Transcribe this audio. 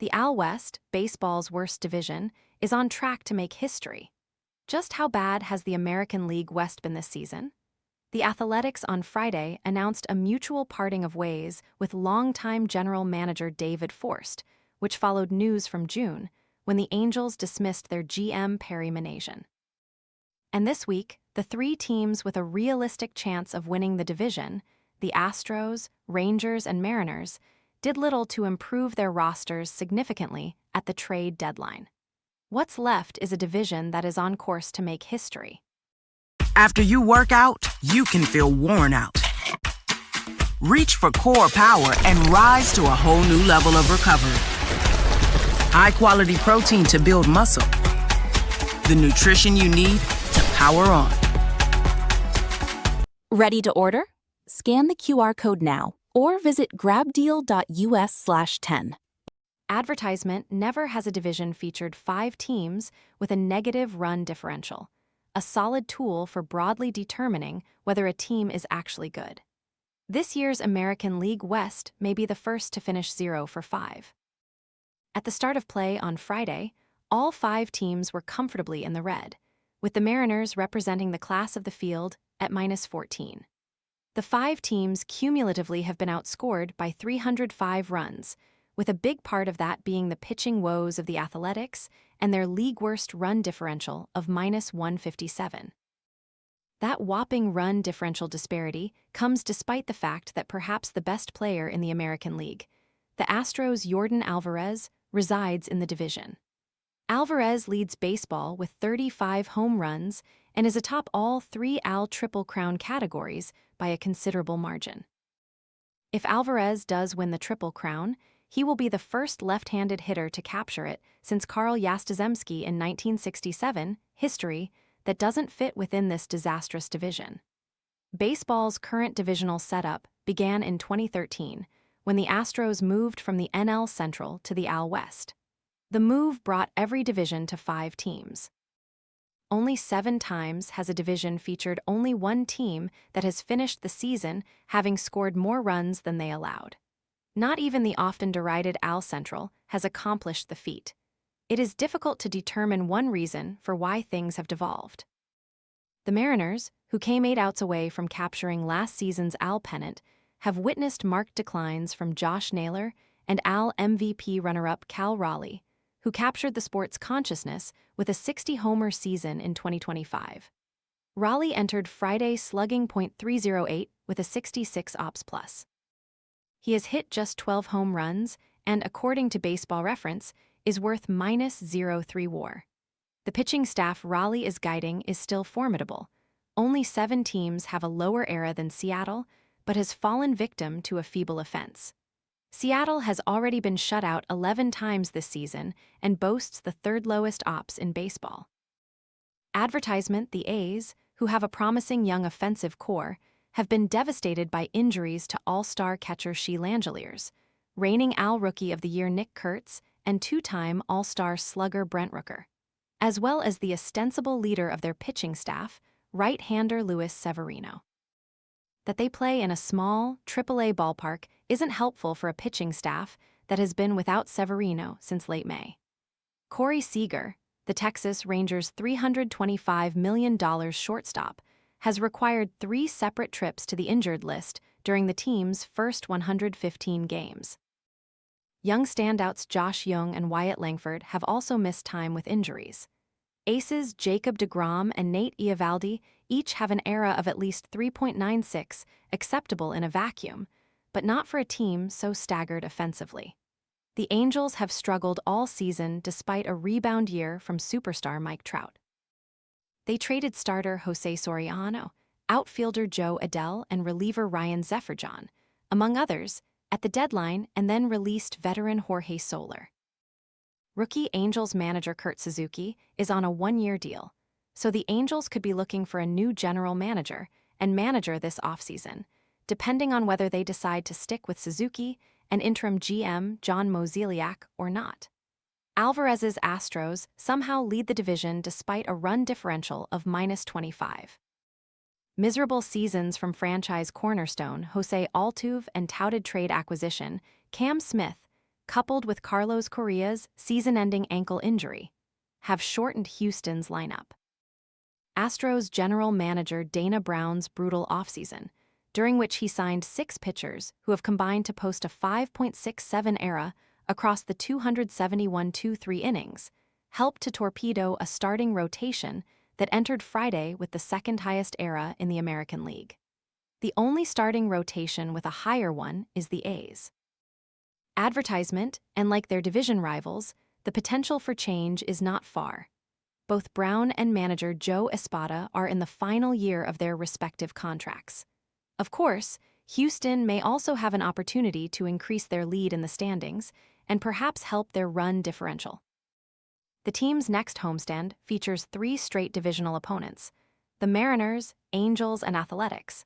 The AL West, baseball's worst division, is on track to make history. Just how bad has the American League West been this season? The Athletics on Friday announced a mutual parting of ways with longtime general manager David Forst, which followed news from June, when the Angels dismissed their GM Perry Minasian. And this week, the three teams with a realistic chance of winning the division, the Astros, Rangers, and Mariners, did little to improve their rosters significantly at the trade deadline. What's left is a division that is on course to make history. After you work out, you can feel worn out. Reach for core power and rise to a whole new level of recovery. High-quality protein to build muscle. The nutrition you need to power on. Ready to order? Scan the QR code now or visit grabdeal.us/10. Advertisement never has a division featured 5 teams with a negative run differential, a solid tool for broadly determining whether a team is actually good. This year's American League West may be the first to finish 0 for 5. At the start of play on Friday, all 5 teams were comfortably in the red, with the Mariners representing the class of the field at -14. The 5 teams cumulatively have been outscored by 305 runs, with a big part of that being the pitching woes of the Athletics and their league-worst run differential of -157. That whopping run differential disparity comes despite the fact that perhaps the best player in the American League, the Astros' Yordan Alvarez, resides in the division. Alvarez leads baseball with 35 home runs and is atop all 3 AL Triple Crown categories by a considerable margin. If Alvarez does win the Triple Crown, he will be the first left-handed hitter to capture it since Carl Yastrzemski in 1967, history that doesn't fit within this disastrous division. Baseball's current divisional setup began in 2013, when the Astros moved from the NL Central to the AL West. The move brought every division to 5 teams. Only 7 times has a division featured only one team that has finished the season having scored more runs than they allowed. Not even the often derided AL Central has accomplished the feat. It is difficult to determine one reason for why things have devolved. The Mariners, who came 8 outs away from capturing last season's AL pennant, have witnessed marked declines from Josh Naylor and AL MVP runner-up Cal Raleigh, who captured the sport's consciousness with a 60-homer season in 2025. Raleigh entered Friday slugging .308 with a 66 OPS+. He has hit just 12 home runs and, according to Baseball Reference, is worth -0.3 WAR. The pitching staff Raleigh is guiding is still formidable. Only 7 teams have a lower ERA than Seattle, but has fallen victim to a feeble offense. Seattle has already been shut out 11 times this season and boasts the 3rd lowest OPS in baseball. Advertisement, the A's, who have a promising young offensive core, have been devastated by injuries to all-star catcher Shea Langeliers, reigning AL Rookie of the Year Nick Kurtz, and 2-time All-Star slugger Brent Rooker, as well as the ostensible leader of their pitching staff, right-hander Luis Severino. That they play in a small, AAA ballpark isn't helpful for a pitching staff that has been without Severino since late May. Corey Seager, the Texas Rangers' $325 million shortstop, has required 3 separate trips to the injured list during the team's first 115 games. Young standouts Josh Jung and Wyatt Langford have also missed time with injuries. Aces Jacob deGrom and Nate Eovaldi each have an ERA of at least 3.96, acceptable in a vacuum, but not for a team so staggered offensively. The Angels have struggled all season despite a rebound year from superstar Mike Trout. They traded starter Jose Soriano, outfielder Joe Adell, and reliever Ryan Zefferjon, among others, at the deadline, and then released veteran Jorge Soler. Rookie Angels manager Kurt Suzuki is on a 1-year deal, so the Angels could be looking for a new general manager and manager this offseason, depending on whether they decide to stick with Suzuki and interim GM John Mozeliak or not. Alvarez's Astros somehow lead the division despite a run differential of -25. Miserable seasons from franchise cornerstone Jose Altuve and touted trade acquisition Cam Smith coupled with Carlos Correa's season-ending ankle injury, have shortened Houston's lineup. Astros general manager Dana Brown's brutal offseason, during which he signed 6 pitchers who have combined to post a 5.67 ERA across the 271 2-3 innings, helped to torpedo a starting rotation that entered Friday with the second-highest ERA in the American League. The only starting rotation with a higher one is the A's. Advertisement, and like their division rivals, the potential for change is not far. Both Brown and manager Joe Espada are in the final year of their respective contracts. Of course, Houston may also have an opportunity to increase their lead in the standings and perhaps help their run differential. The team's next homestand features 3 straight divisional opponents: the Mariners, Angels, and Athletics.